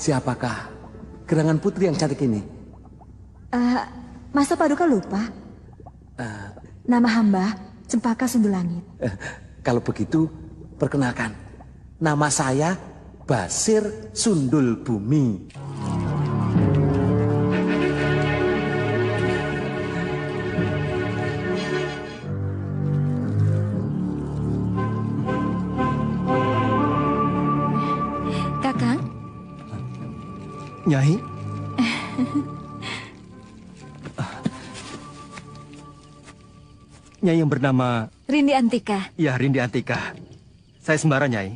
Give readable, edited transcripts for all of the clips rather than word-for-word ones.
Siapakah gerangan putri yang cantik ini? Masa Paduka lupa? Nama hamba Cempaka Sundulangit. Kalau begitu, perkenalkan. Nama saya Basir Sundul Bumi. Kakang? Nyai? Nyai yang bernama... Rindi Antika. Ya, Rindi Antika. Saya Sembara, Nyai.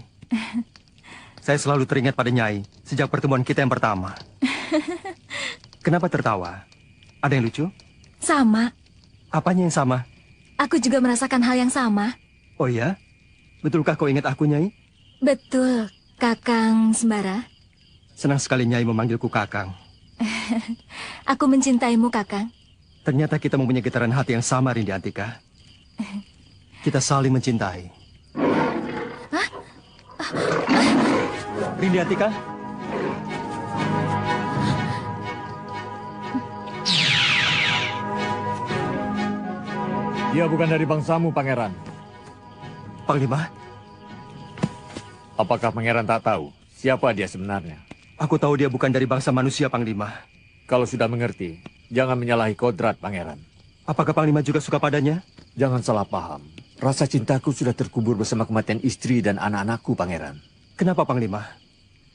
Saya selalu teringat pada Nyai sejak pertemuan kita yang pertama. Kenapa tertawa? Ada yang lucu? Sama. Apanya yang sama? Aku juga merasakan hal yang sama. Oh ya? Betulkah kau ingat aku, Nyai? Betul, Kakang Sembara. Senang sekali Nyai memanggilku Kakang. Aku mencintaimu, Kakang. Ternyata kita mempunyai getaran hati yang sama, Rindi Antika. Kita saling mencintai. Hah? Rindi Antika? Dia bukan dari bangsamu, Pangeran. Panglima? Apakah Pangeran tak tahu siapa dia sebenarnya? Aku tahu dia bukan dari bangsa manusia, Panglima. Kalau sudah mengerti, jangan menyalahi kodrat, Pangeran. Apakah Panglima juga suka padanya? Jangan salah paham. Rasa cintaku sudah terkubur bersama kematian istri dan anak-anakku, Pangeran. Kenapa, Panglima?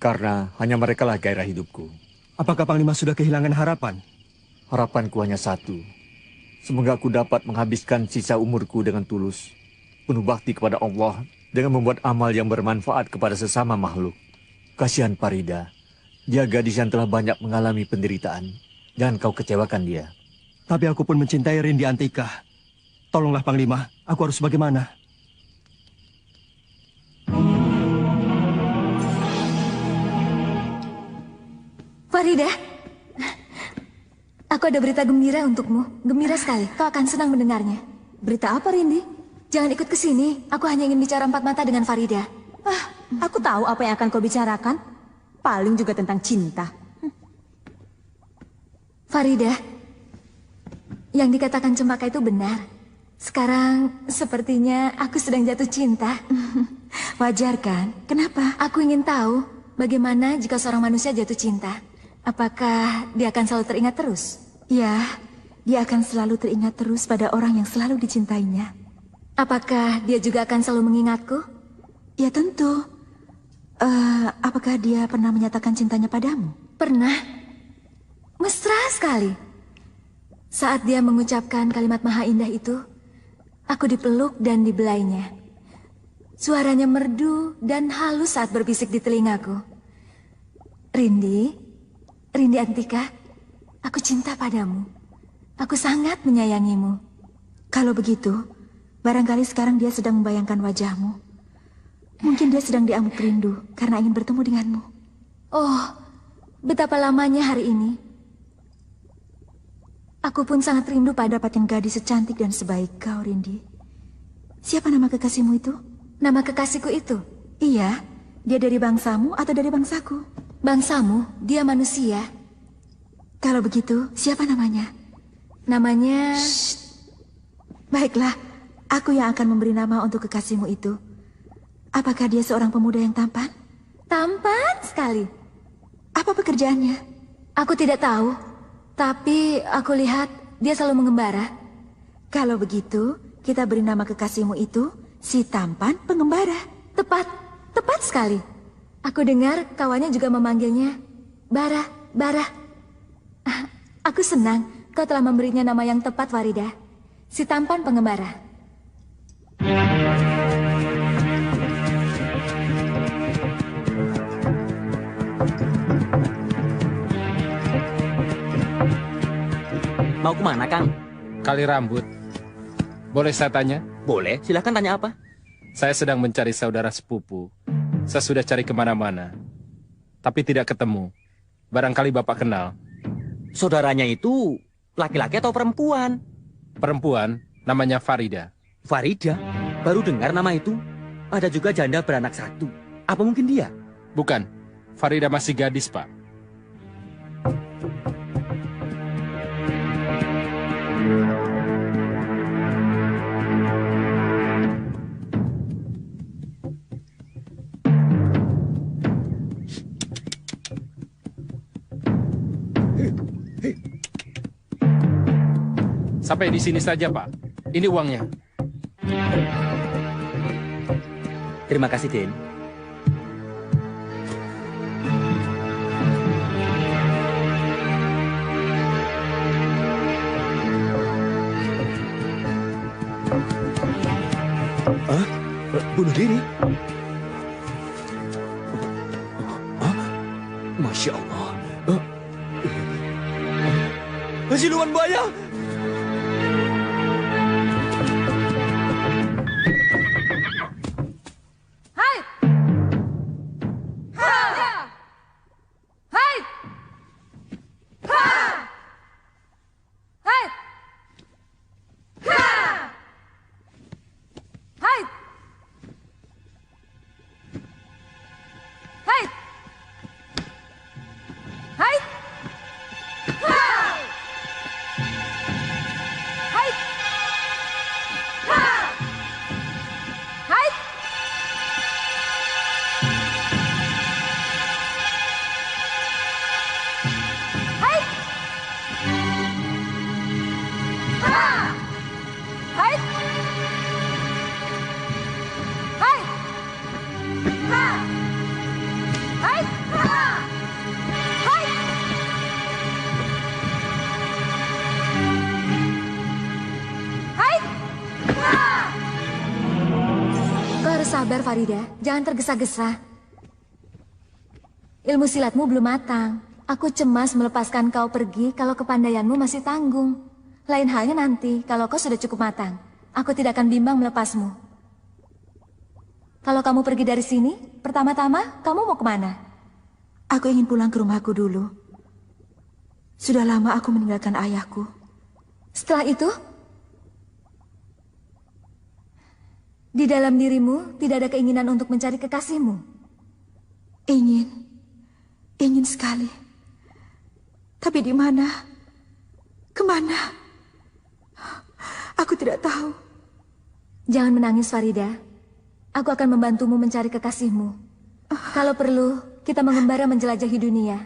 Karena hanya merekalah gairah hidupku. Apakah Panglima sudah kehilangan harapan? Harapanku hanya satu. Semoga aku dapat menghabiskan sisa umurku dengan tulus. Penuh bakti kepada Allah dengan membuat amal yang bermanfaat kepada sesama makhluk. Kasihan Farida. Dia gadis yang telah banyak mengalami penderitaan. Jangan kau kecewakan dia. Tapi aku pun mencintai Rindi Antika. Tolonglah Panglima, aku harus bagaimana? Farida, aku ada berita gembira untukmu. Gembira sekali, kau akan senang mendengarnya. Berita apa, Rindi? Jangan ikut ke sini. Aku hanya ingin bicara empat mata dengan Farida. Aku tahu apa yang akan kau bicarakan. Paling juga tentang cinta. Farida, yang dikatakan Cempaka itu benar. Sekarang sepertinya aku sedang jatuh cinta. Wajar kan? Kenapa? Aku ingin tahu bagaimana jika seorang manusia jatuh cinta. Apakah dia akan selalu teringat terus? Ya, dia akan selalu teringat terus pada orang yang selalu dicintainya. Apakah dia juga akan selalu mengingatku? Ya tentu. Apakah dia pernah menyatakan cintanya padamu? Pernah. Mesra sekali. Saat dia mengucapkan kalimat maha indah itu, aku dipeluk dan dibelainya. Suaranya merdu dan halus saat berbisik di telingaku. Rindi Antika, aku cinta padamu. Aku sangat menyayangimu. Kalau begitu, barangkali sekarang dia sedang membayangkan wajahmu. Mungkin dia sedang diamuk rindu karena ingin bertemu denganmu. Oh, betapa lamanya hari ini. Aku pun sangat rindu pada dapat yang gadis secantik dan sebaik kau, Rindi. Siapa nama kekasihmu itu? Nama kekasihku itu? Iya, dia dari bangsamu atau dari bangsaku? Bangsamu, dia manusia. Kalau begitu, siapa namanya? Namanya... Baiklah, aku yang akan memberi nama untuk kekasihmu itu. Apakah dia seorang pemuda yang tampan? Tampan sekali. Apa pekerjaannya? Aku tidak tahu, tapi aku lihat dia selalu mengembara. Kalau begitu, kita beri nama kekasihmu itu si tampan pengembara. Tepat, tepat sekali. Aku dengar kawannya juga memanggilnya Bara, Bara. Aku senang kau telah memberinya nama yang tepat, Farida. Si tampan pengembara. Mau kemana, Kang? Kali rambut. Boleh saya tanya? Boleh, silahkan tanya apa? Saya sedang mencari saudara sepupu. Saya sudah cari kemana-mana, tapi tidak ketemu. Barangkali Bapak kenal. Saudaranya itu laki-laki atau perempuan? Perempuan, namanya Farida. Farida? Baru dengar nama itu. Ada juga janda beranak satu. Apa mungkin dia? Bukan, Farida masih gadis, Pak. Sampai di sini saja, Pak. Ini uangnya. Terima kasih, Den. Hah? Bunuh diri? Hah? Masya Allah. Siluman buaya! Sabar, Farida. Jangan tergesa-gesa. Ilmu silatmu belum matang. Aku cemas melepaskan kau pergi kalau kepandaianmu masih tanggung. Lain halnya nanti, kalau kau sudah cukup matang. Aku tidak akan bimbang melepasmu. Kalau kamu pergi dari sini, pertama-tama kamu mau kemana? Aku ingin pulang ke rumahku dulu. Sudah lama aku meninggalkan ayahku. Setelah itu? Di dalam dirimu tidak ada keinginan untuk mencari kekasihmu? Ingin sekali. Tapi di mana? Kemana? Aku tidak tahu. Jangan menangis, Farida. Aku akan membantumu mencari kekasihmu. Kalau perlu, kita mengembara menjelajahi dunia.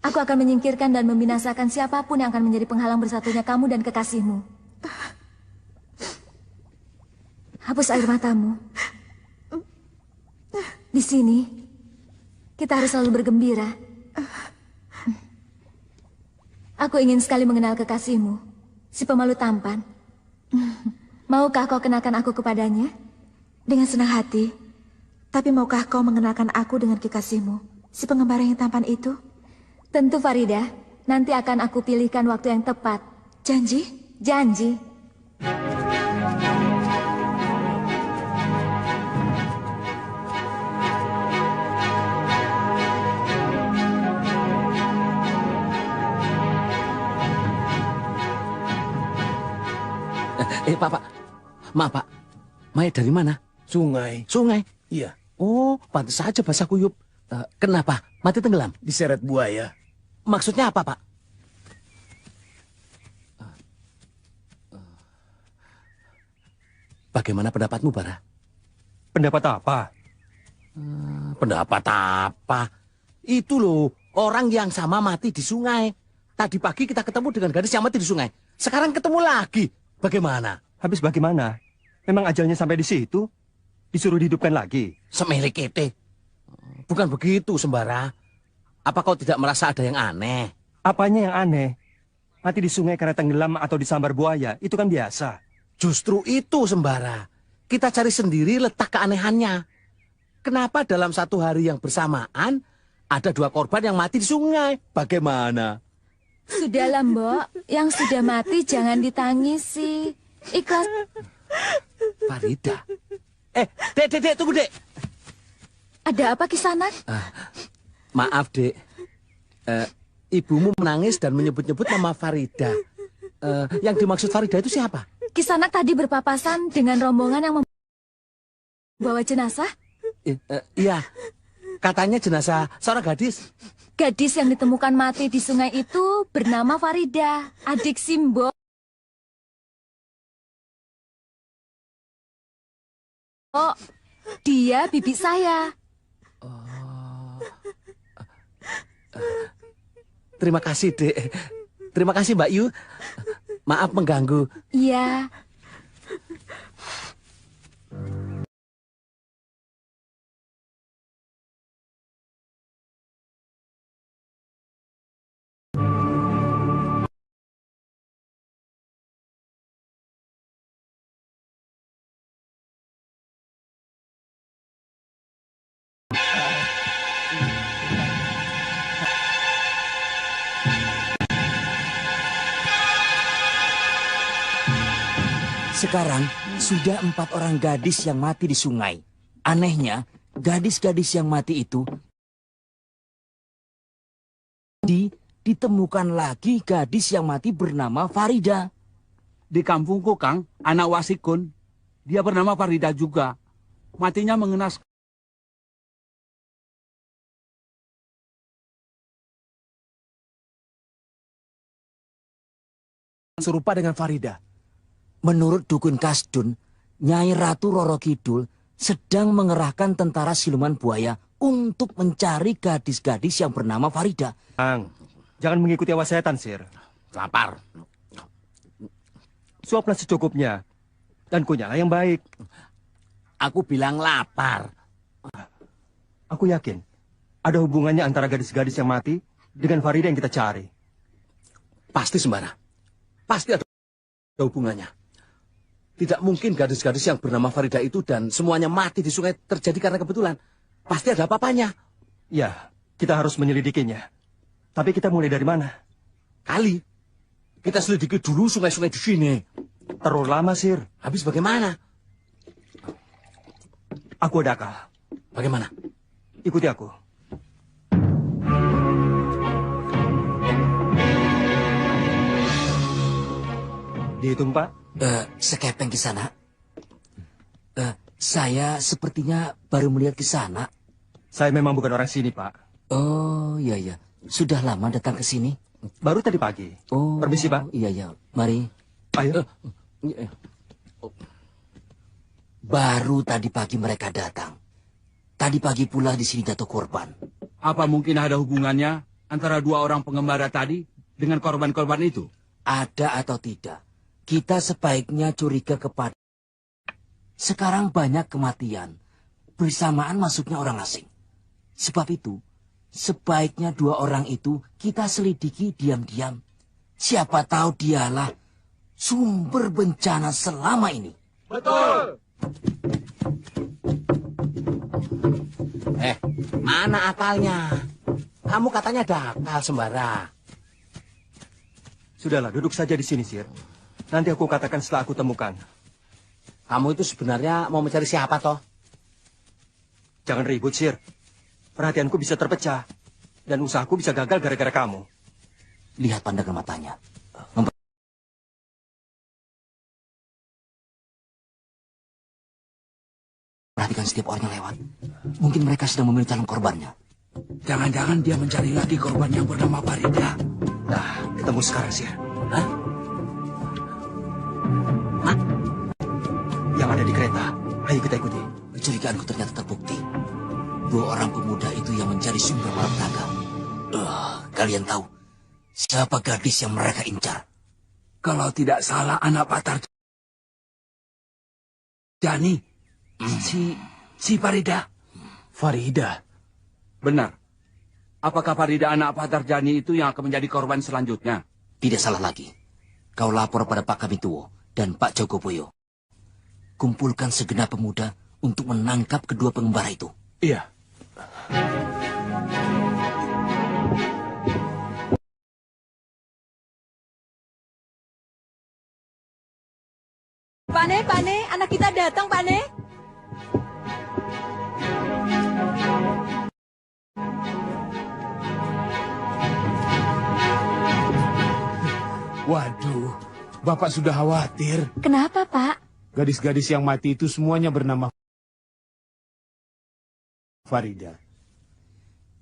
Aku akan menyingkirkan dan membinasakan siapapun yang akan menjadi penghalang bersatunya kamu dan kekasihmu. Hapus air matamu. Di sini, kita harus selalu bergembira. Aku ingin sekali mengenal kekasihmu, si pemalu tampan. Maukah kau kenalkan aku kepadanya? Dengan senang hati. Tapi maukah kau mengenalkan aku dengan kekasihmu, si pengembara yang tampan itu? Tentu, Farida. Nanti akan aku pilihkan waktu yang tepat. Janji? Janji. Pak. Maaf, Pak. Mayat dari mana? Sungai. Sungai? Iya, Oh, pantas saja basah kuyup. Kenapa? Mati tenggelam? diseret buaya. Maksudnya apa, Pak? Bagaimana pendapatmu, Bara? Pendapat apa? Pendapat apa? Itu loh, orang yang sama mati di sungai. Tadi pagi kita ketemu dengan gadis yang mati di sungai. Sekarang ketemu lagi. Bagaimana? Habis bagaimana? Memang ajalnya sampai di situ? Disuruh dihidupkan lagi? Semele kete. Bukan begitu, Sembara. Apa kau tidak merasa ada yang aneh? Apanya yang aneh? Mati di sungai karena tenggelam atau disambar buaya, itu kan biasa. Justru itu, Sembara. Kita cari sendiri letak keanehannya. Kenapa dalam satu hari yang bersamaan ada 2 korban yang mati di sungai? Bagaimana? Sudahlah, Mbok. Yang sudah mati jangan ditangisi. Ikhlas. Farida. Dek, tunggu, Dek. Ada apa, Kisanak? Maaf, Dek. Ibumu menangis dan menyebut-nyebut nama Farida. Yang dimaksud Farida itu siapa? Kisanak tadi berpapasan dengan rombongan yang membawa jenazah. Iya, katanya jenazah seorang gadis. Gadis yang ditemukan mati di sungai itu bernama Farida, adik Simbo. Oh, dia bibi saya. Terima kasih, Dek. Terima kasih, Mbak Yu. Maaf mengganggu. Iya. Sekarang sudah 4 orang gadis yang mati di sungai. Anehnya, gadis-gadis yang mati itu ditemukan lagi gadis yang mati bernama Farida. Di kampungku, Kang, anak Wasikun. Dia bernama Farida juga. Matinya mengenai Serupa dengan Farida. Menurut Dukun Kasdun, Nyai Ratu Roro Kidul sedang mengerahkan tentara siluman buaya untuk mencari gadis-gadis yang bernama Farida. Ang, jangan mengikuti awas setan, Sir. Lapar. Suaplah secukupnya. Dan kunyalah yang baik. Aku bilang lapar. Aku yakin ada hubungannya antara gadis-gadis yang mati dengan Farida yang kita cari. Pasti, Sembara. Pasti ada hubungannya. Tidak mungkin gadis-gadis yang bernama Farida itu dan semuanya mati di sungai terjadi karena kebetulan. Pasti ada apa-apanya. Ya, kita harus menyelidikinya. Tapi kita mulai dari mana? Kali. Kita selidiki dulu sungai-sungai di sini. Terlalu lama, Sir. Habis bagaimana? Aku ada akal. Bagaimana? Ikuti aku. Dihitung, Pak. Sekepeng ke sana. Saya sepertinya baru melihat ke sana. Saya memang bukan orang sini, Pak. Oh, iya, iya. Sudah lama datang ke sini? Baru tadi pagi. Oh, permisi, Pak. Iya, iya. Mari. Ayo. Baru tadi pagi mereka datang. Tadi pagi pula di sini jatuh korban. Apa mungkin ada hubungannya antara 2 orang pengembara tadi dengan korban-korban itu? Ada atau tidak, kita sebaiknya curiga kepada. Sekarang banyak kematian, bersamaan masuknya orang asing. Sebab itu, sebaiknya 2 orang itu kita selidiki diam-diam. Siapa tahu dialah sumber bencana selama ini. Betul. Mana akalnya? Kamu katanya ada akal, Sembara. Sudahlah, duduk saja di sini, Sir. Nanti aku katakan setelah aku temukan. Kamu itu sebenarnya mau mencari siapa, toh? Jangan ribut, Sir. Perhatianku bisa terpecah. Dan usahaku bisa gagal gara-gara kamu. Lihat pandangan matanya. Perhatikan setiap orang yang lewat. Mungkin mereka sedang memilih calon korbannya. Jangan-jangan dia mencari lagi korban yang bernama Farida. Nah, ketemu sekarang sih. Hah? Yang ada di kereta. Ayo kita ikuti. Kecurigaanku ternyata terbukti. 2 orang pemuda itu yang mencari sumber malapetaka. Kalian tahu siapa gadis yang mereka incar? Kalau tidak salah anak Patar Jani. Si Farida. Farida. Benar. Apakah Farida anak Patar Jani itu yang akan menjadi korban selanjutnya? Tidak salah lagi. Kau lapor pada Pak Kamituo dan Pak Jogoboyo. Kumpulkan segenap pemuda untuk menangkap kedua pengembara itu. Iya. Pak Ne, anak kita datang, Pak Ne. Waduh, Bapak sudah khawatir. Kenapa, Pak? Gadis-gadis yang mati itu semuanya bernama Farida.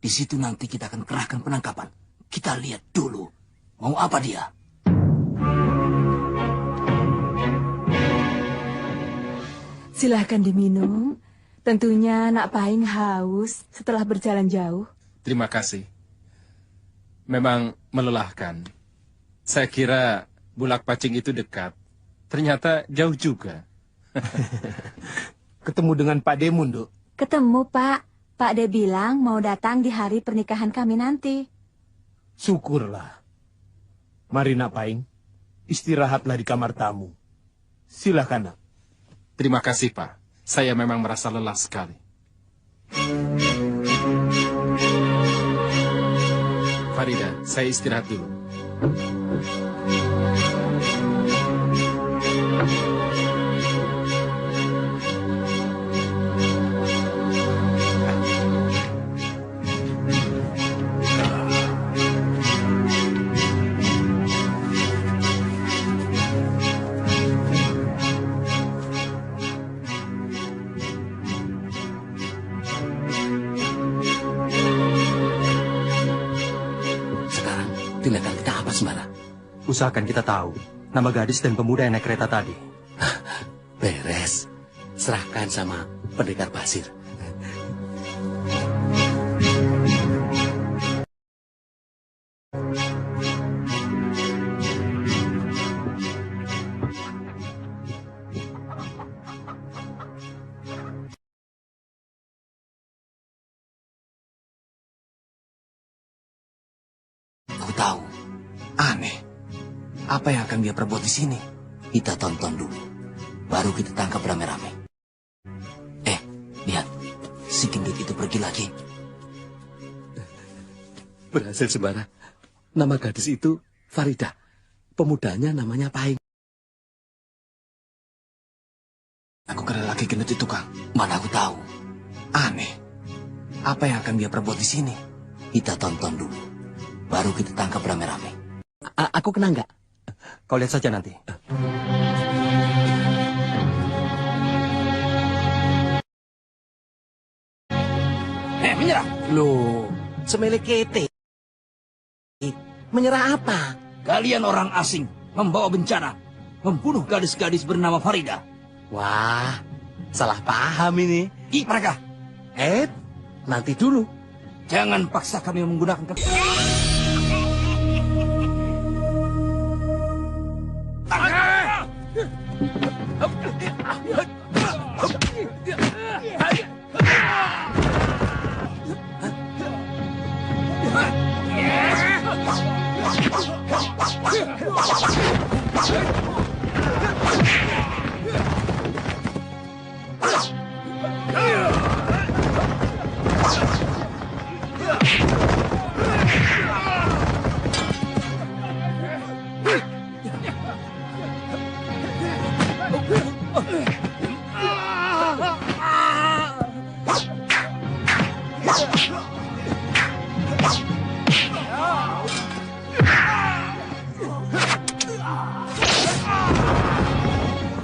Di situ nanti kita akan kerahkan penangkapan. Kita lihat dulu. Mau apa dia? Silahkan diminum. Tentunya nak Paing haus setelah berjalan jauh. Terima kasih. Memang melelahkan. Saya kira Bulak Pacing itu dekat. Ternyata jauh juga. Ketemu dengan Pak Demun, Dok. Ketemu, Pak. Pak De bilang mau datang di hari pernikahan kami nanti. Syukurlah. Mari nak Paing, istirahatlah di kamar tamu. Silakan, nak. Terima kasih, Pak. Saya memang merasa lelah sekali. Farida, saya istirahat dulu. Tindakan kita apa, Sembara? Usahakan kita tahu nama gadis dan pemuda yang naik kereta tadi. Beres. Serahkan sama pendekar Basir. Tahu. Aneh. Apa yang akan dia perbuat di sini? Kita tonton dulu. Baru kita tangkap rame-rame. Lihat. Si gendut itu pergi lagi. Berhasil, Sembara. Nama gadis itu Farida. Pemudanya namanya Paing. Aku kenal laki gendut itu, Kang. Mana aku tahu. Aneh. Apa yang akan dia perbuat di sini? Kita tonton dulu. Baru kita tangkap rame-rame. Aku kena nggak? Kau lihat saja nanti. Menyerah. Loh, semele kete. Menyerah apa? Kalian orang asing membawa bencana, membunuh gadis-gadis bernama Farida. Wah, salah paham ini. Mereka. Nanti dulu. Jangan paksa kami menggunakan kekuatan.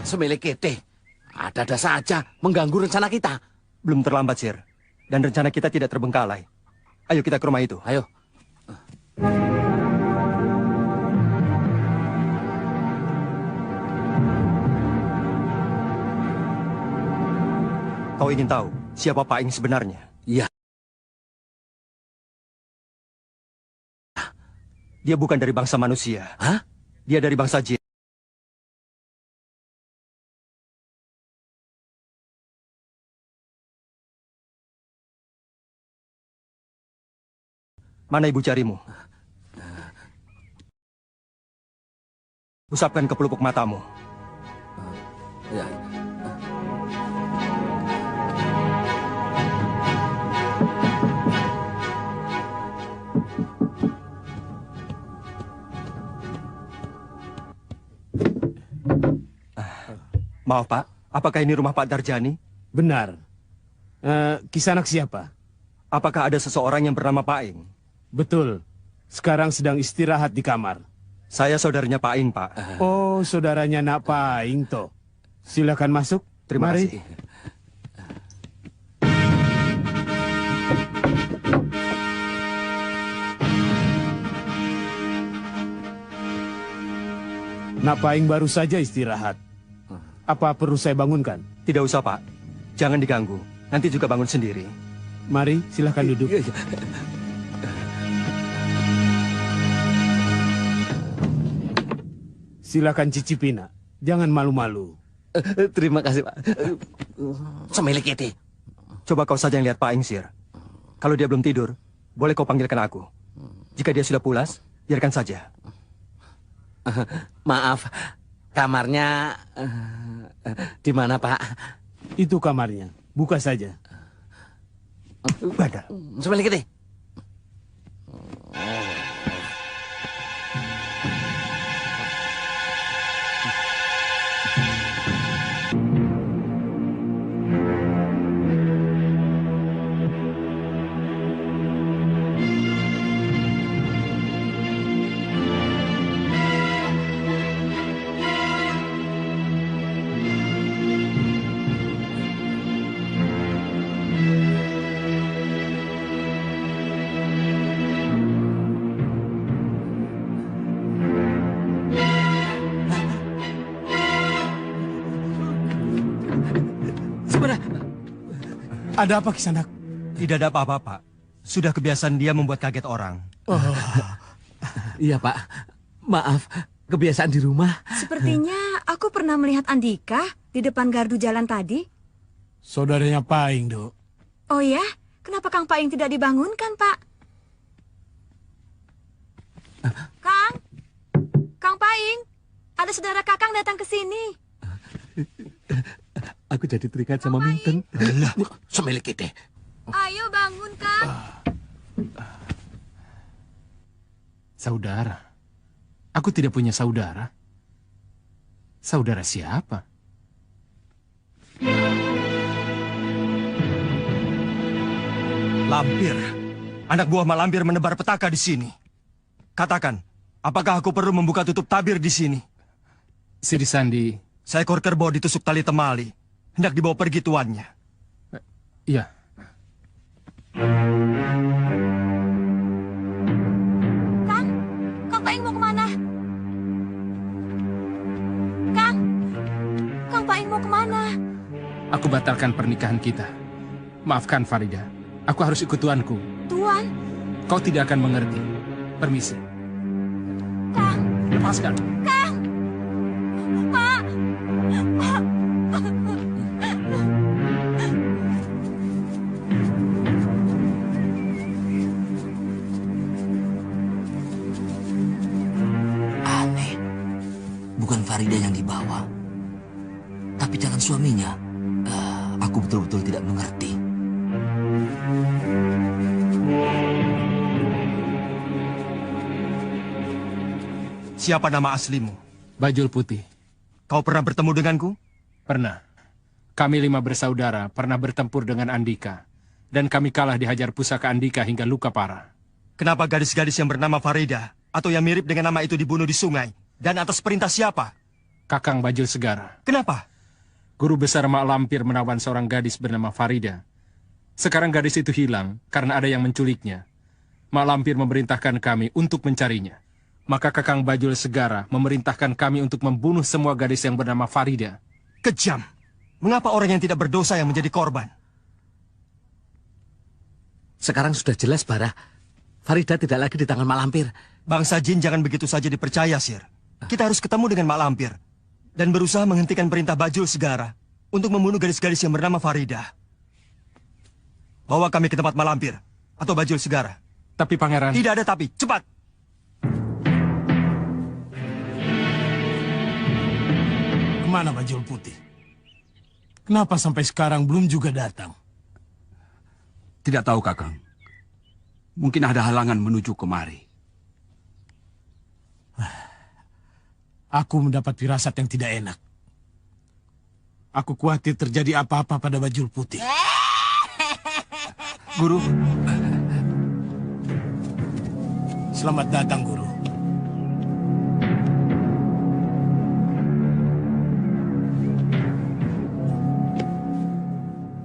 Semele kete. Ada mengada-ada saja, mengganggu rencana kita. Belum terlambat, Sir. Dan rencana kita tidak terbengkalai. Ayo kita ke rumah itu. Ayo. Kau ingin tahu siapa Pak Ing sebenarnya? Iya. Dia bukan dari bangsa manusia. Hah? Dia dari bangsa jin. Mana ibu carimu? Usapkan ke pelupuk matamu. Ya. Maaf Pak, apakah ini rumah Pak Darjani? Benar. Kisanak siapa? Apakah ada seseorang yang bernama Pak Ing? Betul. Sekarang sedang istirahat di kamar. Saya saudaranya Pak Ing, Pak. Oh, saudaranya Nak Paing toh. Silakan masuk. Terima Mari. kasih. Nak Paing baru saja istirahat. Apa perlu saya bangunkan? Tidak usah, Pak. Jangan diganggu. Nanti juga bangun sendiri. Mari, silakan duduk. Silakan cicipi, Nak. Jangan malu-malu. Terima kasih, Pak. Semilik itu. Coba kau saja yang lihat Pak Ing, Sir. Kalau dia belum tidur, boleh kau panggilkan aku. Jika dia sudah pulas, biarkan saja. Maaf, kamarnya di mana, Pak? Itu kamarnya. Buka saja. Bada. Semilik itu. Ada apa, Kisanak? Tidak ada apa-apa, Pak. Sudah kebiasaan dia membuat kaget orang. Oh. Iya, Pak. Maaf, kebiasaan di rumah. Sepertinya aku pernah melihat Andika di depan gardu jalan tadi. Saudaranya Paing, Dok. Oh ya? Kenapa Kang Paing tidak dibangunkan, Pak? Kang? Kang Paing, ada saudara Kakang datang ke sini. Aku jadi terikat sama Minten. Lah, semilik itu. Ayo bangun, Kang. Saudara? Aku tidak punya saudara. Saudara siapa? Lampir. Anak buah Malampir menebar petaka di sini. Katakan, apakah aku perlu membuka tutup tabir di sini? Siri Sandi. Seekor kerbau ditusuk tali temali. Hendak dibawa pergi tuannya. Iya. Kang Paing mau kemana? Kang Paing mau kemana? Aku batalkan pernikahan kita. Maafkan Farida. Aku harus ikut tuanku. Tuan? Kau tidak akan mengerti. Permisi. Kang. Lepaskan. Kang. Pak. Pak. Aneh. Bukan Farida yang dibawa. Tapi calon suaminya. Aku betul-betul tidak mengerti. Siapa nama aslimu? Bajul Putih. Kau pernah bertemu denganku? Pernah. Kami 5 bersaudara pernah bertempur dengan Andika. Dan kami kalah dihajar pusaka Andika hingga luka parah. Kenapa gadis-gadis yang bernama Farida atau yang mirip dengan nama itu dibunuh di sungai? Dan atas perintah siapa? Kakang Bajul Segara. Kenapa? Guru besar Mak Lampir menawan seorang gadis bernama Farida. Sekarang gadis itu hilang karena ada yang menculiknya. Mak Lampir memerintahkan kami untuk mencarinya. Maka Kakang Bajul Segara memerintahkan kami untuk membunuh semua gadis yang bernama Farida. Kejam. Mengapa orang yang tidak berdosa yang menjadi korban? Sekarang sudah jelas, Bara. Farida tidak lagi di tangan Mak Lampir. Bangsa jin jangan begitu saja dipercaya, Sir. Kita harus ketemu dengan Mak Lampir dan berusaha menghentikan perintah Bajul Segara untuk membunuh gadis-gadis yang bernama Farida. Bawa kami ke tempat Mak Lampir atau Bajul Segara. Tapi Pangeran... Tidak ada tapi, cepat! Kemana Bajul Putih? Kenapa sampai sekarang belum juga datang? Tidak tahu, Kakang. Mungkin ada halangan menuju kemari. Aku mendapat firasat yang tidak enak. Aku khawatir terjadi apa-apa pada Bajul Putih. Guru. Selamat datang, Guru.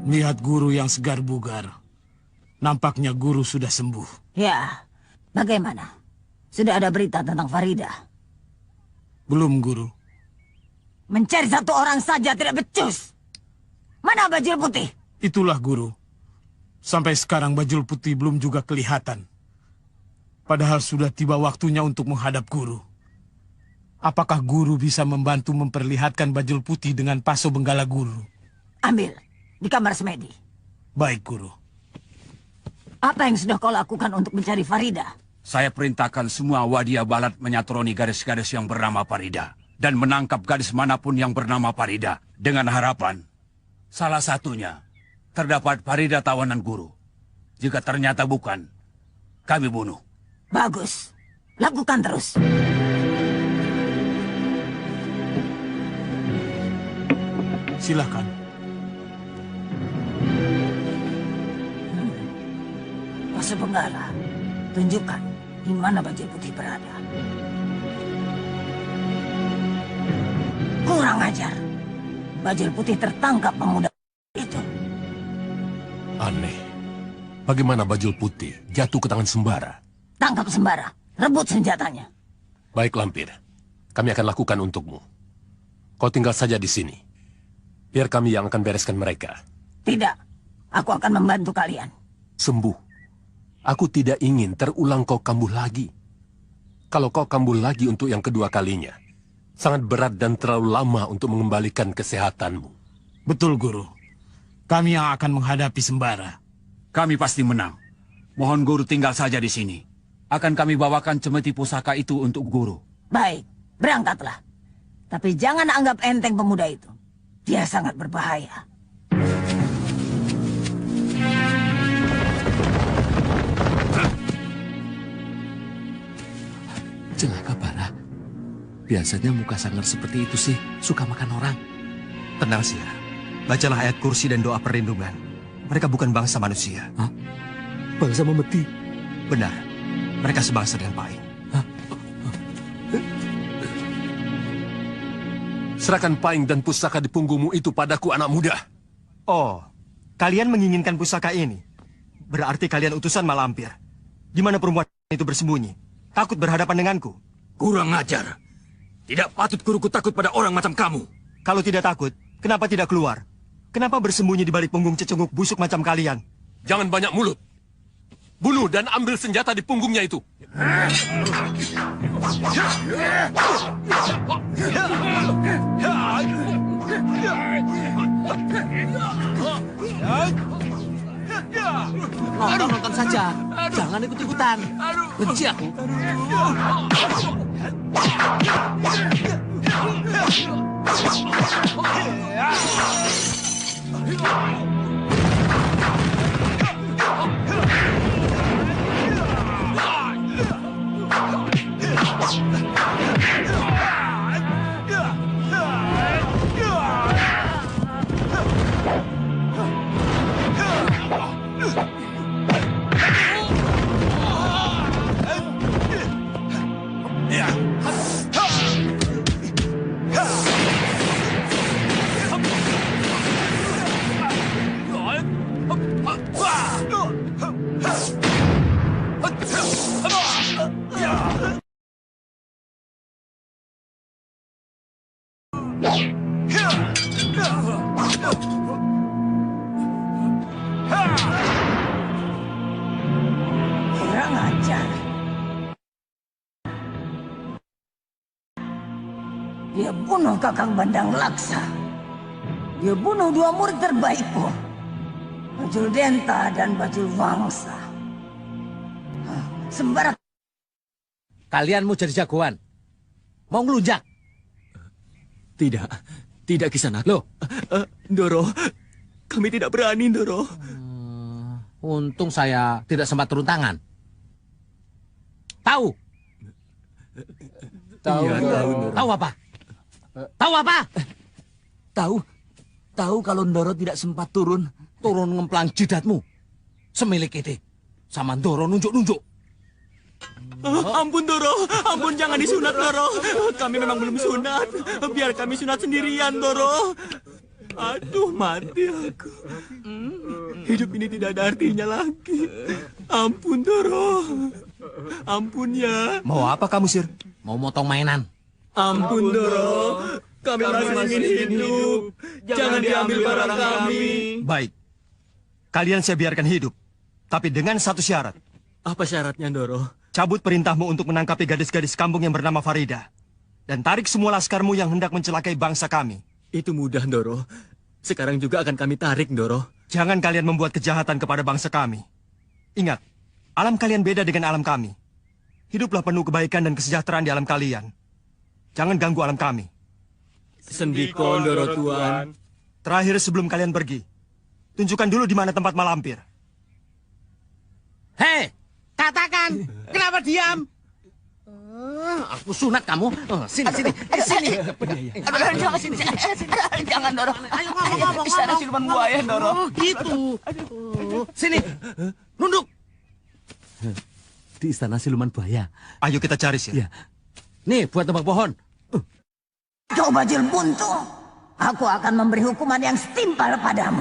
Melihat Guru yang segar bugar, nampaknya Guru sudah sembuh. Ya, bagaimana? Sudah ada berita tentang Farida? Belum, Guru. Mencari satu orang saja tidak becus. Mana Bajul Putih? Itulah, Guru. Sampai sekarang Bajul Putih belum juga kelihatan. Padahal sudah tiba waktunya untuk menghadap Guru. Apakah Guru bisa membantu memperlihatkan Bajul Putih dengan paso benggala Guru? Ambil, di kamar semedi. Baik, Guru. Apa yang sudah kau lakukan untuk mencari Farida? Saya perintahkan semua wadia balat menyatroni gadis-gadis yang bernama Farida. Dan menangkap gadis manapun yang bernama Farida. Dengan harapan, salah satunya terdapat Farida tawanan guru. Jika ternyata bukan, kami bunuh. Bagus. Lakukan terus. Silakan. Paso benggala, tunjukkan di mana Bajul Putih berada. Kurang ajar. Bajul Putih tertangkap pemuda itu. Aneh. Bagaimana Bajul Putih jatuh ke tangan Sembara? Tangkap Sembara. Rebut senjatanya. Baik, Lampir. Kami akan lakukan untukmu. Kau tinggal saja di sini. Biar kami yang akan bereskan mereka. Tidak. Aku akan membantu kalian. Sembuh. Aku tidak ingin terulang kau kambuh lagi. Kalau kau kambuh lagi untuk yang kedua kalinya, sangat berat dan terlalu lama untuk mengembalikan kesehatanmu. Betul, Guru. Kami yang akan menghadapi Sembara. Kami pasti menang. Mohon Guru tinggal saja di sini. Akan kami bawakan cemeti pusaka itu untuk Guru. Baik, berangkatlah. Tapi jangan anggap enteng pemuda itu. Dia sangat berbahaya. Celaka, Bara. Biasanya muka sangar seperti itu sih suka makan orang. Tenang, Sir. Bacalah ayat kursi dan doa perlindungan. Mereka bukan bangsa manusia. Hah? Bangsa memeti? Benar. Mereka sebangsa dengan Paing. Serahkan Paing dan pusaka di punggungmu itu padaku, anak muda. Oh, kalian menginginkan pusaka ini? Berarti kalian utusan Mak Lampir. Di mana perempuan itu bersembunyi? Takut berhadapan denganku? Kurang ajar. Tidak patut guruku takut pada orang macam kamu. Kalau tidak takut, kenapa tidak keluar? Kenapa bersembunyi di balik punggung cecunguk busuk macam kalian? Jangan banyak mulut. Bunuh dan ambil senjata di punggungnya itu. Nonton saja. Jangan ikut-ikutan. Benci aku. membunuh Kakang Bandang Laksa. Dia bunuh 2 murid terbaikku, Bajul Denta dan Bajul Wangsa. Sembara. Kalian mau jadi jagoan? Mau ngelunjak? Tidak, tidak Kisanak. Loh? Ndoro, kami tidak berani, Ndoro. Untung saya tidak sempat turun tangan. Tahu? Tahu, iya, tahu. Tahu apa? Tahu apa? Tahu kalau Ndoro tidak sempat turun. Turun ngemplang jidatmu. Semilik itu. Sama Ndoro nunjuk-nunjuk. Ampun, Ndoro. Ampun, jangan disunat, Ndoro. Kami memang belum sunat. Biar kami sunat sendirian, Ndoro. Aduh, mati aku. Hidup ini tidak ada artinya lagi. Ampun, Ndoro. Ampun ya. Mau apa kamu, Sir? Mau motong mainan. Ampun, Ndoro. Kami masih ingin hidup. Jangan diambil barang kami. Baik. Kalian saya biarkan hidup. Tapi dengan satu syarat. Apa syaratnya, Ndoro? Cabut perintahmu untuk menangkapi gadis-gadis kampung yang bernama Farida. Dan tarik semua laskarmu yang hendak mencelakai bangsa kami. Itu mudah, Ndoro. Sekarang juga akan kami tarik, Ndoro. Jangan kalian membuat kejahatan kepada bangsa kami. Ingat, alam kalian beda dengan alam kami. Hiduplah penuh kebaikan dan kesejahteraan di alam kalian. Jangan ganggu alam kami. Sendiko, Ndoro Tuan. Terakhir sebelum kalian pergi, tunjukkan dulu di mana tempat malampir. Hei, katakan, kenapa diam? Aku sunat kamu. Sini. Jangan sini. Jangan, Ndoro. Ayo ngomong. Istana siluman buaya, Ndoro. Gitu. Sini, nunduk. Di istana siluman buaya. Ayo kita cari, Sir. Ya. Nih, buat tebak pohon. Kau Bajul Buntung, aku akan memberi hukuman yang setimpal padamu.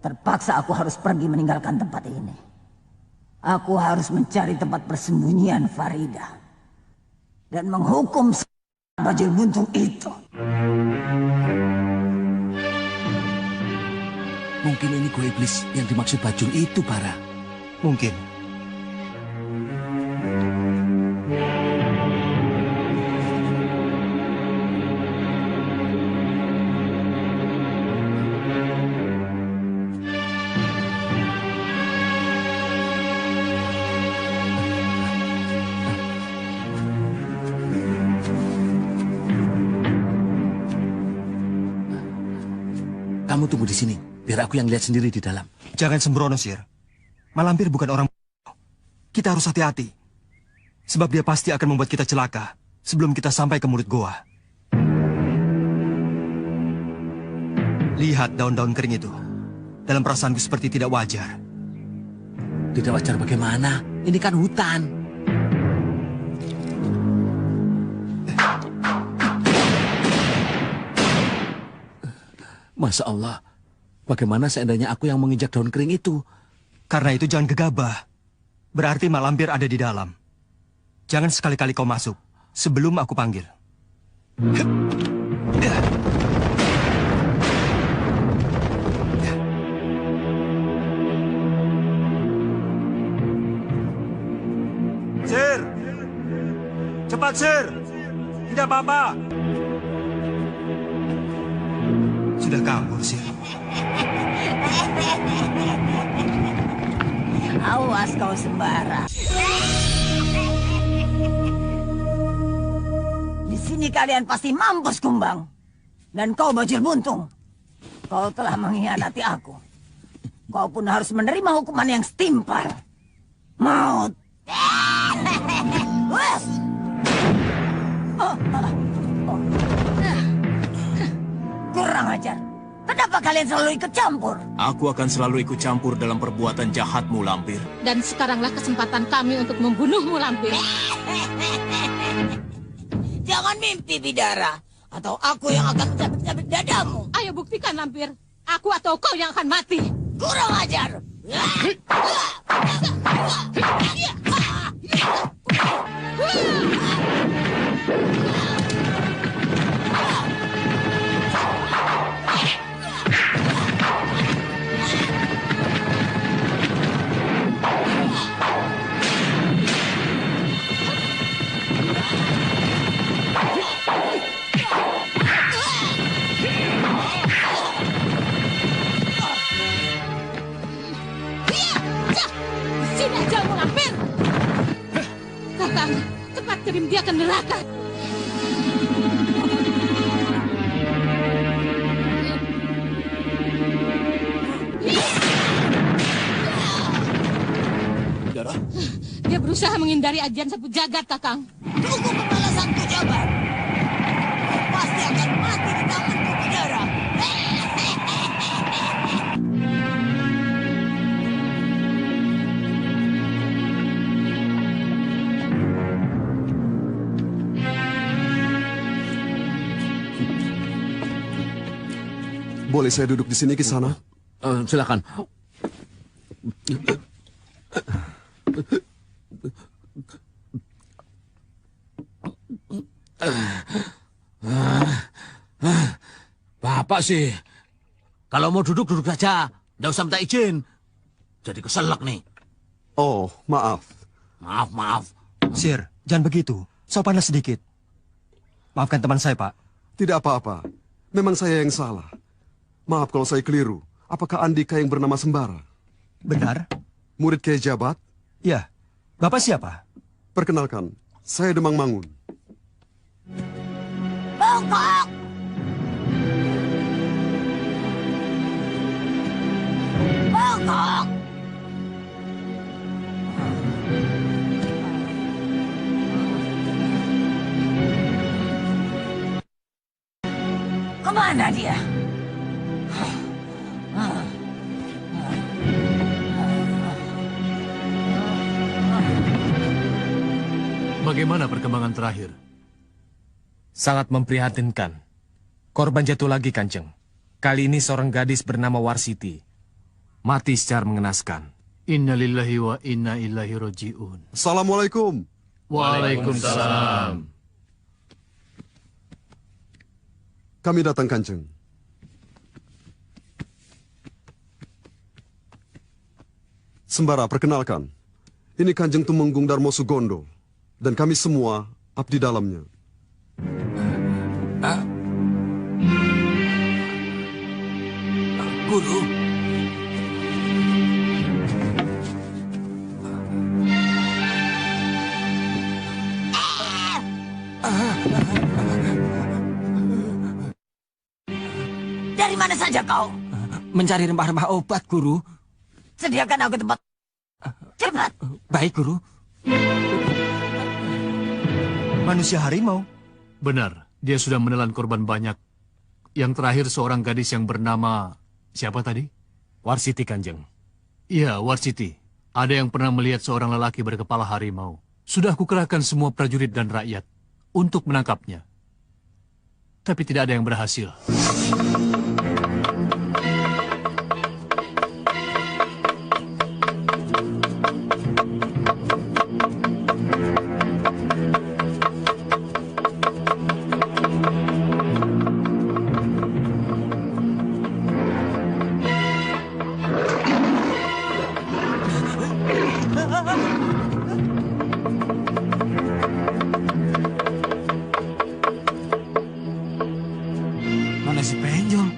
Terpaksa aku harus pergi meninggalkan tempat ini. Aku harus mencari tempat persembunyian Farida. Dan menghukum Bajul Buntung itu. Mungkin ini gua iblis yang dimaksud Bajul itu, Bara. Mungkin. Kamu tunggu di sini, biar aku yang lihat sendiri di dalam. Jangan sembrono, Sir. Malampir bukan orang. Kita harus hati-hati. Sebab dia pasti akan membuat kita celaka sebelum kita sampai ke mulut goa. Lihat daun-daun kering itu. Dalam perasaanku seperti tidak wajar. Tidak wajar bagaimana? Ini kan hutan. Masya Allah, bagaimana seandainya aku yang menginjak daun kering itu? Karena itu jangan gegabah. Berarti mak lampir ada di dalam. Jangan sekali-kali kau masuk sebelum aku panggil. Sir! Cepat, Sir! Tidak apa-apa. Sudah kabur, Sir. Awas kau Sembara. Di sini kalian pasti mampus Kumbang. Dan kau Bajul Buntung. Kau telah mengkhianati aku. Kau pun harus menerima hukuman yang setimpal. Maut. Wes! Kurang ajar. Kenapa kalian selalu ikut campur? Aku akan selalu ikut campur dalam perbuatan jahatmu, Lampir. Dan sekaranglah kesempatan kami untuk membunuhmu, Lampir. Jangan mimpi, Bidara. Atau aku yang akan mencabik-cabik dadamu. Ayo buktikan, Lampir. Aku atau kau yang akan mati. Kurang ajar. kirim dia ke neraka. Dia berusaha menghindari ajian sapu jagat, Kakang. Tunggu pembalasanku, Jabat. Kau pasti akan mati di tanganku, Bidara. Boleh saya duduk di sini, Kisana? Silakan. Bapak sih, kalau mau duduk saja, nggak usah minta izin. Jadi keselak nih. Oh, maaf. Maaf. Sir, jangan begitu. Sopanlah sedikit. Maafkan teman saya, Pak. Tidak apa-apa. Memang saya yang salah. Maaf kalau saya keliru. Apakah Andika yang bernama Sembara? Benar. Murid Kiai Jabat? Ya. Bapak siapa? Perkenalkan, saya Demang Mangun. Bongkok! Bongkok! Kemana dia? Bagaimana perkembangan terakhir? Sangat memprihatinkan. Korban jatuh lagi, Kanjeng. Kali ini seorang gadis bernama Warsiti. Mati secara mengenaskan. Innalillahi wa inna ilaihi roji'un. Assalamualaikum. Waalaikumsalam. Kami datang, Kanjeng. Sembara, perkenalkan. Ini Kanjeng Tumenggung Darmo Sugondo. Dan kami semua abdi dalamnya. Guru. Dari mana saja kau? Mencari rempah-rempah obat, Guru. Sediakan aku tempat. Cepat. Baik, Guru. Manusia harimau? Benar, dia sudah menelan korban banyak. Yang terakhir seorang gadis yang bernama... Siapa tadi? Warsiti, Kanjeng. Iya, Warsiti. Ada yang pernah melihat seorang lelaki berkepala harimau. Sudah kukerahkan semua prajurit dan rakyat untuk menangkapnya. Tapi tidak ada yang berhasil. Mana si Penjol?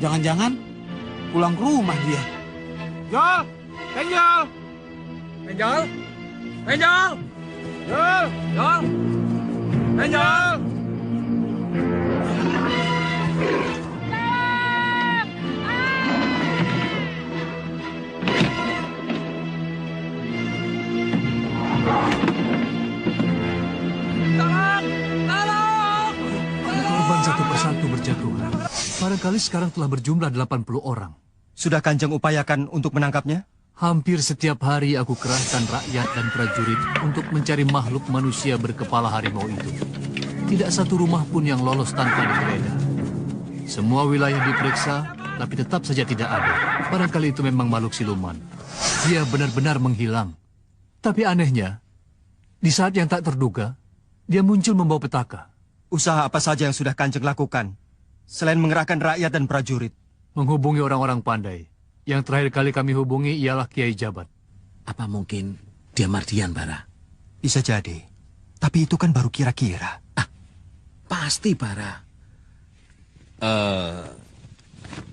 Jangan-jangan pulang ke rumah dia. Jol! Penjol! Penjol! Penjol! Jol! Jol! Penjol! Korban satu persatu berjatuhan. Barangkali sekarang telah berjumlah 80 orang. Sudah Kanjeng upayakan untuk menangkapnya? Hampir setiap hari aku kerahkan rakyat dan prajurit untuk mencari makhluk manusia berkepala harimau itu. Tidak satu rumah pun yang lolos tanpa digeledah. Semua wilayah diperiksa, tapi tetap saja tidak ada. Barangkali itu memang makhluk siluman. Dia benar-benar menghilang. Tapi anehnya, di saat yang tak terduga, dia muncul membawa petaka. Usaha apa saja yang sudah Kanjeng lakukan, selain mengerahkan rakyat dan prajurit? Menghubungi orang-orang pandai. Yang terakhir kali kami hubungi ialah Kiai Jabat. Apa mungkin dia Mardian, Bara? Bisa jadi. Tapi itu kan baru kira-kira. Pasti, Bara.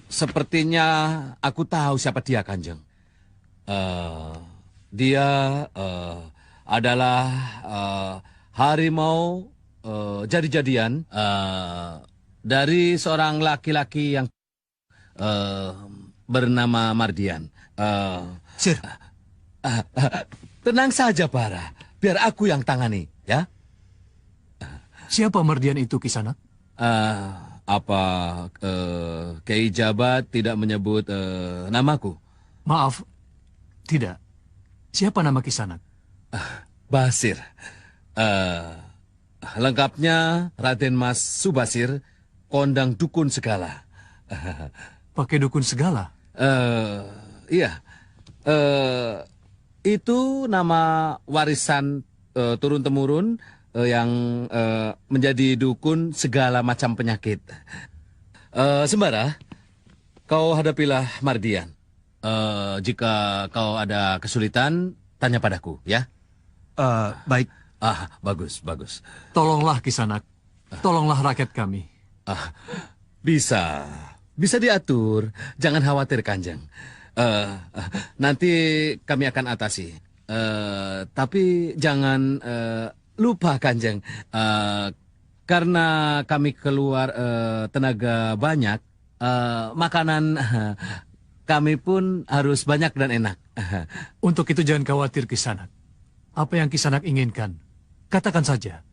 Sepertinya aku tahu siapa dia, Kanjeng. Dia adalah harimau jadi-jadian dari seorang laki-laki yang bernama Mardian. Sir. Tenang saja, Bara. Biar aku yang tangani, ya. Siapa Mardian itu, Kisanak? Kiai Jabat tidak menyebut namaku? Maaf, tidak. Siapa nama Kisanak? Basir. Lengkapnya Raden Mas Subasir, kondang dukun segala. Pakai dukun segala? Iya. Itu nama warisan turun-temurun yang menjadi dukun segala macam penyakit. Sembara, kau hadapilah Mardian. Jika kau ada kesulitan, tanya padaku, ya. Baik. Bagus, bagus. Tolonglah Kisanak. Tolonglah rakyat kami. Bisa diatur. Jangan khawatir, Kanjeng. Nanti kami akan atasi. Tapi jangan lupa, Kanjeng. Karena kami keluar tenaga banyak, makanan kami pun harus banyak dan enak. Untuk itu jangan khawatir, Kisanak. Apa yang Kisanak inginkan, katakan saja.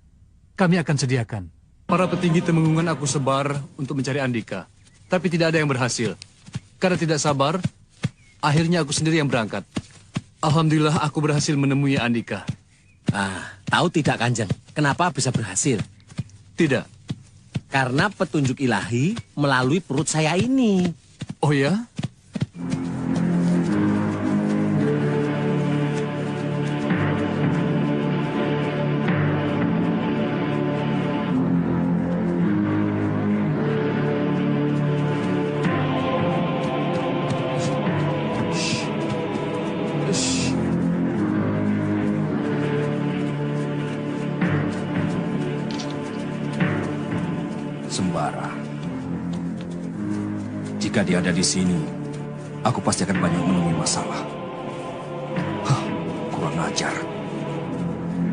Kami akan sediakan. Para petinggi Temenggungan aku sebar untuk mencari Andika. Tapi tidak ada yang berhasil. Karena tidak sabar, akhirnya aku sendiri yang berangkat. Alhamdulillah aku berhasil menemui Andika. Tahu tidak, Kanjeng? Kenapa bisa berhasil? Tidak. Karena petunjuk ilahi melalui perut saya ini. Oh ya? Sembara. Jika dia ada di sini, aku pasti akan banyak menemui masalah. Kurang ajar.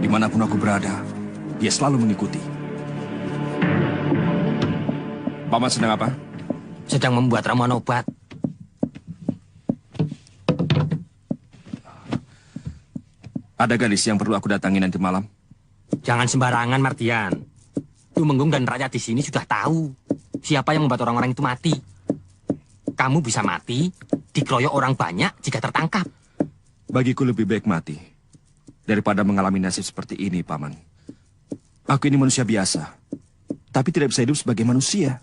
Dimanapun aku berada, dia selalu mengikuti. Paman sedang apa? Sedang membuat ramuan obat. Ada gadis yang perlu aku datangi nanti malam? Jangan sembarangan, Mardian. Tumenggung dan rakyat di sini sudah tahu siapa yang membuat orang-orang itu mati. Kamu bisa mati, dikeroyok orang banyak jika tertangkap. Bagiku lebih baik mati daripada mengalami nasib seperti ini, Paman. Aku ini manusia biasa, tapi tidak bisa hidup sebagai manusia.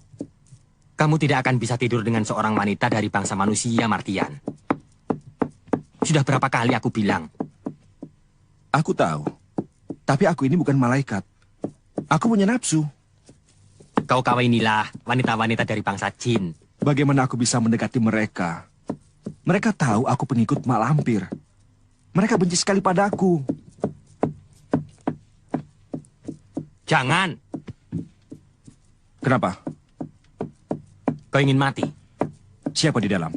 Kamu tidak akan bisa tidur dengan seorang wanita dari bangsa manusia, Mardian. Sudah berapa kali aku bilang? Aku tahu, tapi aku ini bukan malaikat. Aku punya nafsu. Kau kawinilah wanita-wanita dari bangsa jin. Bagaimana aku bisa mendekati mereka? Mereka tahu aku pengikut Mak Lampir. Mereka benci sekali padaku. Jangan. Kenapa? Kau ingin mati? Siapa di dalam?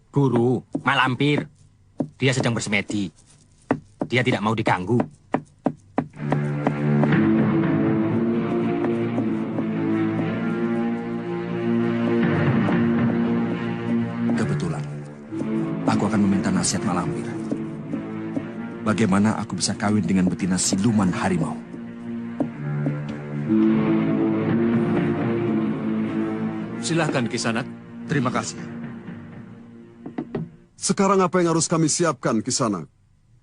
Guru, Mak Lampir. Dia sedang bersemedi. Dia tidak mau diganggu. Aku akan meminta nasihat Mak Lampir. Bagaimana aku bisa kawin dengan betina siluman harimau? Silahkan, Kisanak. Terima kasih. Sekarang apa yang harus kami siapkan, Kisanak?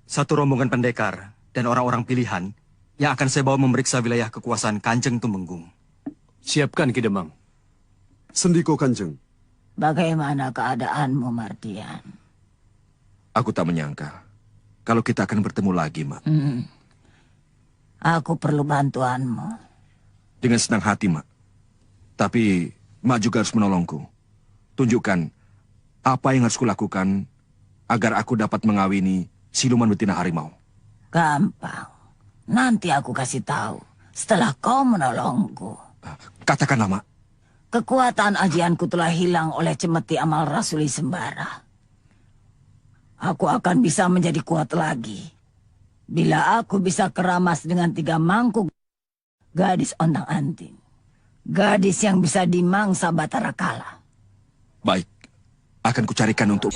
Satu rombongan pendekar dan orang-orang pilihan yang akan saya bawa memeriksa wilayah kekuasaan Kanjeng Tumenggung. Siapkan, Ki Demang. Sendiko, Kanjeng. Bagaimana keadaanmu, Mardian? Aku tak menyangka kalau kita akan bertemu lagi, Mak. Aku perlu bantuanmu. Dengan senang hati, Mak. Tapi Mak juga harus menolongku. Tunjukkan apa yang harus kulakukan agar aku dapat mengawini siluman betina harimau. Gampang. Nanti aku kasih tahu setelah kau menolongku. Katakanlah, Mak. Kekuatan ajianku telah hilang oleh cemeti amal Rasuli Sembara. Aku akan bisa menjadi kuat lagi. Bila aku bisa keramas dengan 3 mangkuk gadis ontang-anting. Gadis yang bisa dimangsa Batara Kala. Baik, akan kucarikan untuk...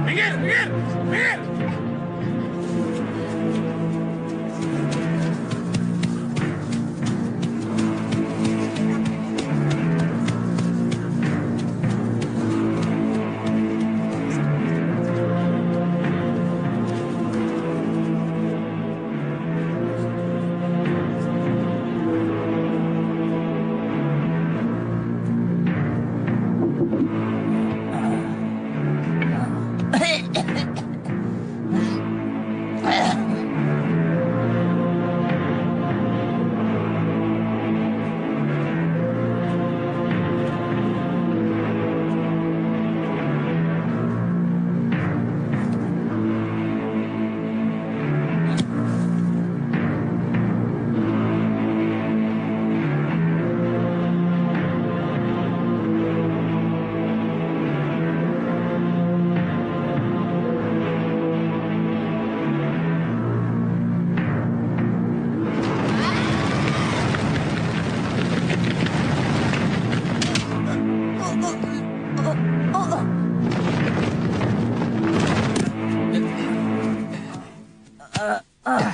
Minggir, minggir, minggir!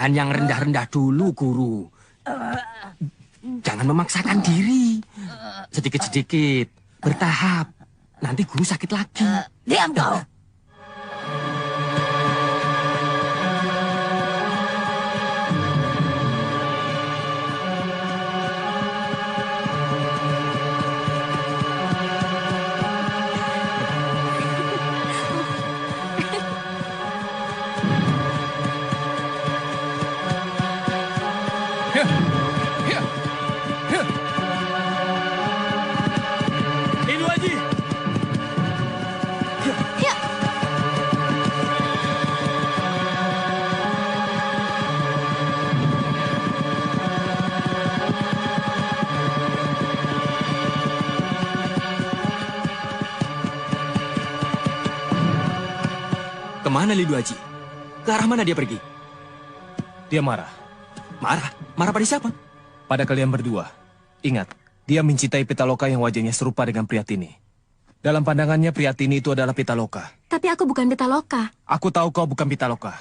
Jangan yang rendah-rendah dulu, Guru. Jangan memaksakan diri. Sedikit-sedikit, bertahap. Nanti Guru sakit lagi. Diam kau. Lindu Haji! Kemana Lindu Haji? Ke arah mana dia pergi? Dia marah. Marah? Marah pada siapa? Pada kalian berdua. Ingat, dia mencintai Pitaloka yang wajahnya serupa dengan Priyatini. Dalam pandangannya Priyatini itu adalah Pitaloka. Tapi aku bukan Pitaloka. Aku tahu kau bukan Pitaloka.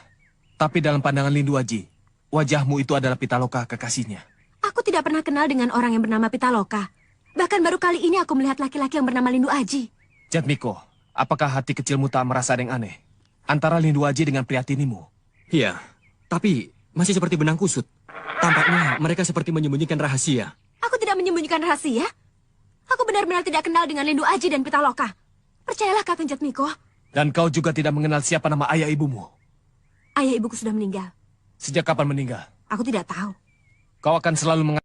Tapi dalam pandangan Lindu Haji, wajahmu itu adalah Pitaloka kekasihnya. Aku tidak pernah kenal dengan orang yang bernama Pitaloka. Bahkan baru kali ini aku melihat laki-laki yang bernama Lindu Haji. Jatmiko, apakah hati kecilmu tak merasa ada yang aneh antara Lindu Haji dengan Priyatinimu? Iya, tapi masih seperti benang kusut. Tampaknya mereka seperti menyembunyikan rahasia. Aku tidak menyembunyikan rahasia. Aku benar-benar tidak kenal dengan Lindu Haji dan Pitaloka. Percayalah Kakang Jatmiko. Dan kau juga tidak mengenal siapa nama ayah ibumu. Ayah ibuku sudah meninggal. Sejak kapan meninggal? Aku tidak tahu. Kau akan selalu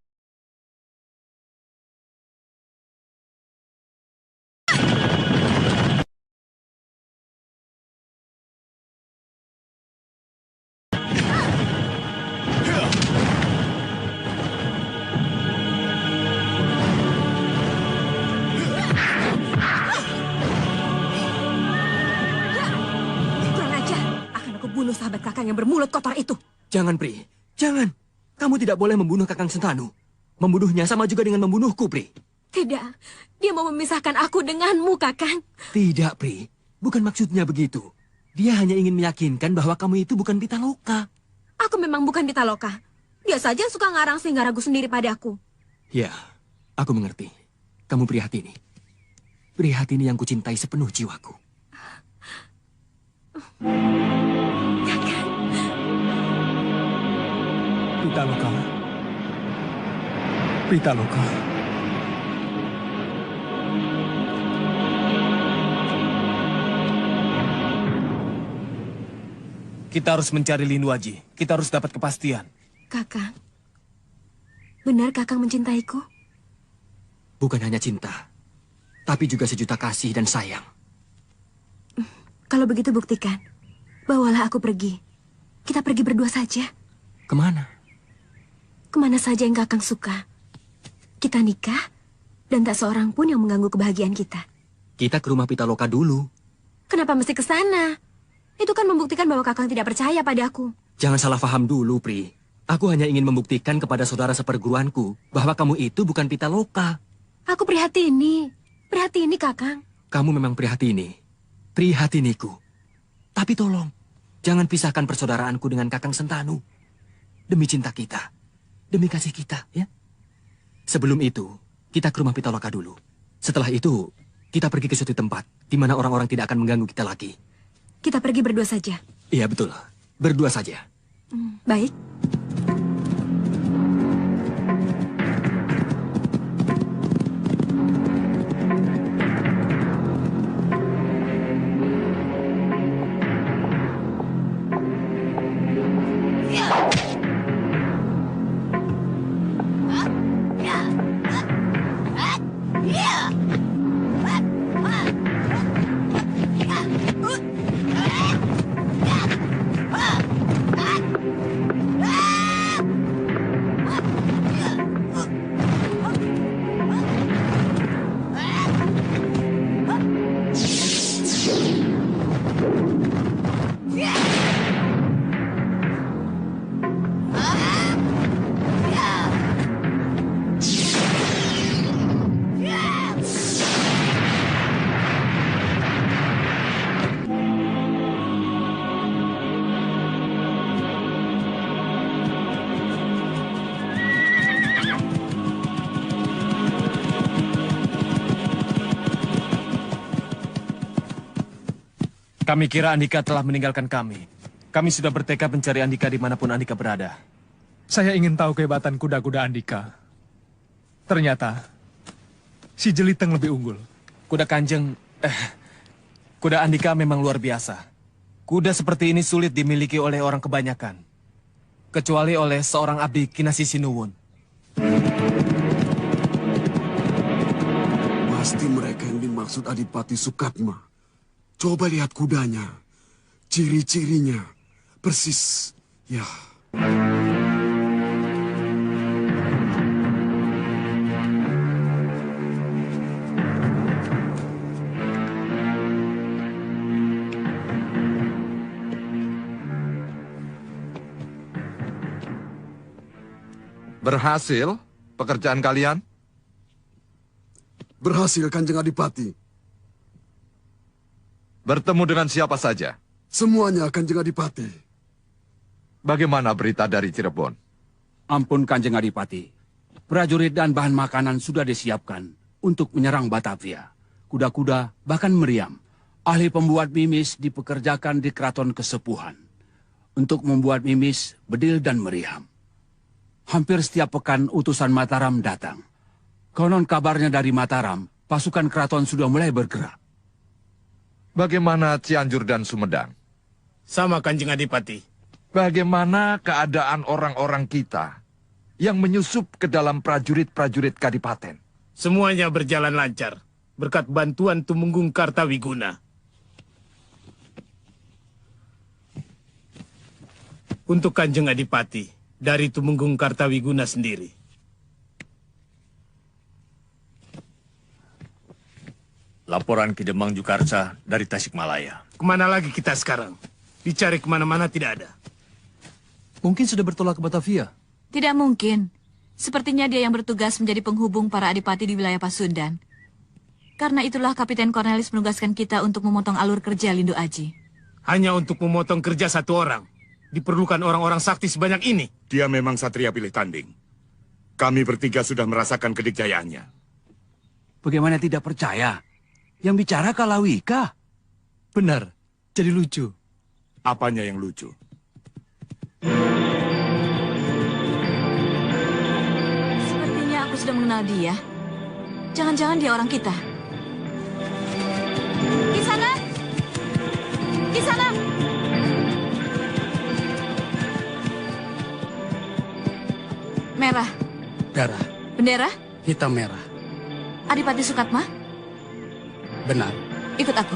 Kurang ajar. Akan aku bunuh sahabat Kakang yang bermulut kotor itu. Jangan, Pri. Jangan. Kamu tidak boleh membunuh Kakang Sentanu. Membunuhnya sama juga dengan membunuhku, Pri. Tidak. Dia mau memisahkan aku denganmu, Kakang. Tidak, Pri. Bukan maksudnya begitu. Dia hanya ingin meyakinkan bahwa kamu itu bukan Pitaloka. Aku memang bukan Pitaloka. Dia saja yang suka ngarang sehingga ragu sendiri padaku. Ya, aku mengerti. Kamu Priyatini. Priyatini yang kucintai sepenuh jiwaku. Pitaloka. Pitaloka. Kita harus mencari Lindu Haji. Kita harus dapat kepastian. Kakang, benar Kakang mencintaiku? Bukan hanya cinta, tapi juga sejuta kasih dan sayang. Kalau begitu buktikan. Bawalah aku pergi. Kita pergi berdua saja. Kemana? Kemana saja yang Kakang suka. Kita nikah, Dan tak seorang pun yang mengganggu kebahagiaan kita. Kita ke rumah Pitaloka dulu. Kenapa mesti ke sana? Itu kan membuktikan bahwa Kakang tidak percaya padaku. Jangan salah paham dulu, Pri. Aku hanya ingin membuktikan kepada saudara seperguruanku bahwa kamu itu bukan Pitaloka. Aku prihatini. Prihatini, Kakang. Kamu memang prihatini. Prihatiniku. Tapi tolong, jangan pisahkan persaudaraanku dengan Kakang Sentanu. Demi cinta kita. Demi kasih kita, ya. Sebelum itu, kita ke rumah Pitaloka dulu. Setelah itu, kita pergi ke suatu tempat di mana orang-orang tidak akan mengganggu kita lagi. Kita pergi berdua saja. Iya, betul. Berdua saja. Baik. Kami kira Andika telah meninggalkan kami. Kami sudah bertekad mencari Andika dimanapun Andika berada. Saya ingin tahu kehebatan kuda-kuda Andika. Ternyata, si Jeliteng lebih unggul. Kuda Kanjeng, kuda Andika memang luar biasa. Kuda seperti ini sulit dimiliki oleh orang kebanyakan. Kecuali oleh seorang abdi Kinasih Sinuwun. Pasti mereka yang dimaksud Adipati Sukatma. Coba lihat kudanya, ciri-cirinya, persis, ya. Berhasil pekerjaan kalian? Berhasil, Kanjeng Adipati. Bertemu dengan siapa saja? Semuanya, Kanjeng Adipati. Bagaimana berita dari Cirebon? Ampun, Kanjeng Adipati. Prajurit dan bahan makanan sudah disiapkan untuk menyerang Batavia. Kuda-kuda, bahkan meriam. Ahli pembuat mimis dipekerjakan di Keraton Kesepuhan. Untuk membuat mimis, bedil dan meriam. Hampir setiap pekan utusan Mataram datang. Konon kabarnya dari Mataram, pasukan keraton sudah mulai bergerak. Bagaimana Cianjur dan Sumedang? Sama, Kanjeng Adipati. Bagaimana keadaan orang-orang kita yang menyusup ke dalam prajurit-prajurit Kadipaten? Semuanya berjalan lancar, berkat bantuan Tumenggung Kartawiguna. Untuk Kanjeng Adipati, dari Tumenggung Kartawiguna sendiri. Laporan Ki Demang Jukarsa dari Tasikmalaya. Kemana lagi kita sekarang? Dicari kemana-mana tidak ada. Mungkin sudah bertolak ke Batavia. Tidak mungkin. Sepertinya dia yang bertugas menjadi penghubung para adipati di wilayah Pasundan. Karena itulah Kapiten Cornelis menugaskan kita untuk memotong alur kerja Lindu Aji. Hanya untuk memotong kerja satu orang. Diperlukan orang-orang sakti sebanyak ini. Dia memang satria pilih tanding. Kami bertiga sudah merasakan kedikjayaannya. Bagaimana tidak percaya? Yang bicara Kalawika. Benar, jadi lucu. Apanya yang lucu? Sepertinya aku sudah mengenal dia. Jangan-jangan dia orang kita. Di sana! Di sana! Merah. Darah. Bendera? Hitam merah. Adipati Sukatma? Benar. Ikut aku.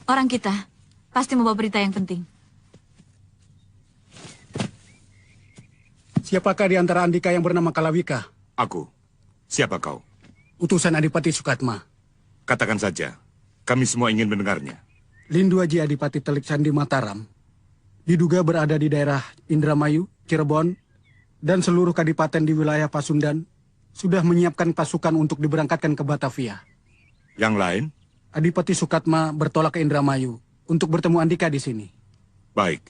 Orang kita pasti membawa berita yang penting. Siapakah di antara Andika yang bernama Kalawika? Aku. Siapa kau? Utusan Adipati Sukatma. Katakan saja. Kami semua ingin mendengarnya. Lindu Aji Adipati Telik Sandi Mataram diduga berada di daerah Indramayu, Cirebon, dan seluruh kadipaten di wilayah Pasundan sudah menyiapkan pasukan untuk diberangkatkan ke Batavia. Yang lain? Adipati Sukatma bertolak ke Indramayu untuk bertemu Andika di sini. Baik.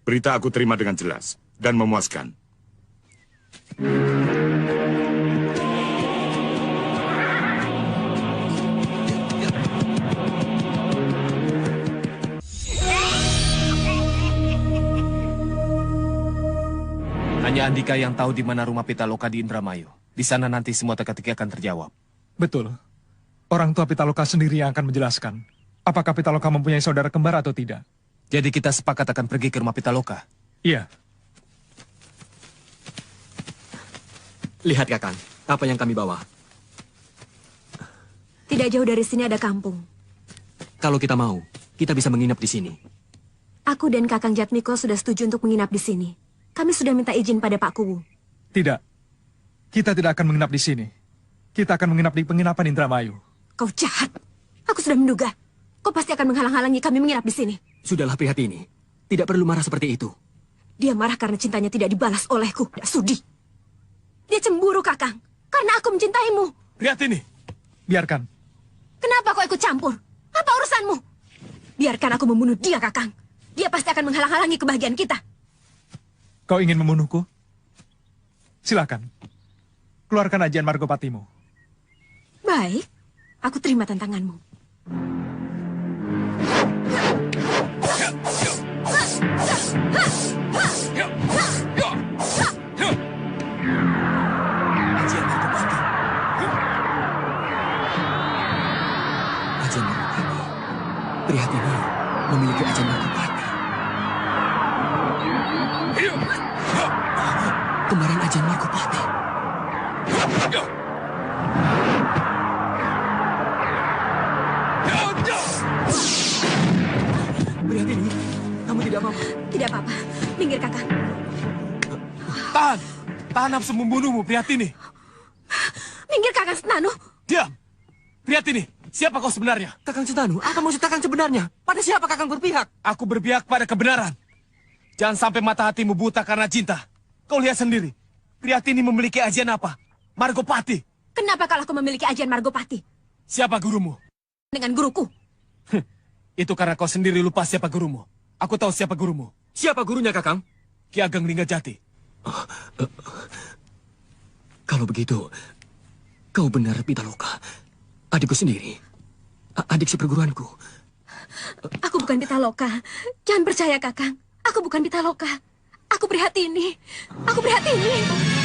Berita aku terima dengan jelas dan memuaskan. Hanya Andika yang tahu di mana rumah Pitaloka di Indramayu. Di sana nanti semua teka-teki akan terjawab. Betul. Orang tua Pitaloka sendiri yang akan menjelaskan apakah Pitaloka mempunyai saudara kembar atau tidak. Jadi kita sepakat akan pergi ke rumah Pitaloka? Iya. Lihat Kakang, apa yang kami bawa. Tidak jauh dari sini ada kampung. Kalau kita mau, kita bisa menginap di sini. Aku dan Kakang Jatmiko sudah setuju untuk menginap di sini. Kami sudah minta izin pada Pak Kuwu. Tidak. Kita tidak akan menginap di sini. Kita akan menginap di penginapan Indramayu. Kau jahat. Aku sudah menduga. Kau pasti akan menghalang-halangi kami menginap di sini. Sudahlah Prihatini. Tidak perlu marah seperti itu. Dia marah karena cintanya tidak dibalas olehku. Tidak sudi. Dia cemburu, Kakang. Karena aku mencintaimu. Prihatini, biarkan. Kenapa kau ikut campur? Apa urusanmu? Biarkan aku membunuh dia, Kakang. Dia pasti akan menghalang-halangi kebahagiaan kita. Kau ingin membunuhku? Silakan. Keluarkan ajian Margopatimu. Baik. Aku terima tantanganmu. Ajian Margopati. Prihatini memiliki ajian Margopati. Kemarin ajian Margopati. Prihatini, kamu tidak apa-apa. Tidak apa-apa. Minggir, Kakang. Tahan! Tahan nafsu membunuhmu, Prihatini. Minggir, Kakang Sentanu. Diam! Prihatini, siapa kau sebenarnya? Kakang Sentanu, apa maksud Kakang sebenarnya? Pada siapa Kakang berpihak? Aku berpihak pada kebenaran. Jangan sampai mata hatimu buta karena cinta. Kau lihat sendiri. Prihatini memiliki ajian apa? Margopati. Kenapa kalau aku memiliki ajian Margopati? Siapa gurumu? Dengan guruku. Itu karena kau sendiri lupa siapa gurumu. Aku tahu siapa gurumu. Siapa gurunya, Kakang? Ki Ageng Linggajati. Kalau begitu, kau benar Pitaloka. Adikku sendiri. Adik seperguruanku. Aku bukan Pitaloka. Jangan percaya, Kakang. Aku bukan Pitaloka. Aku Prihatini. Aku Prihatini.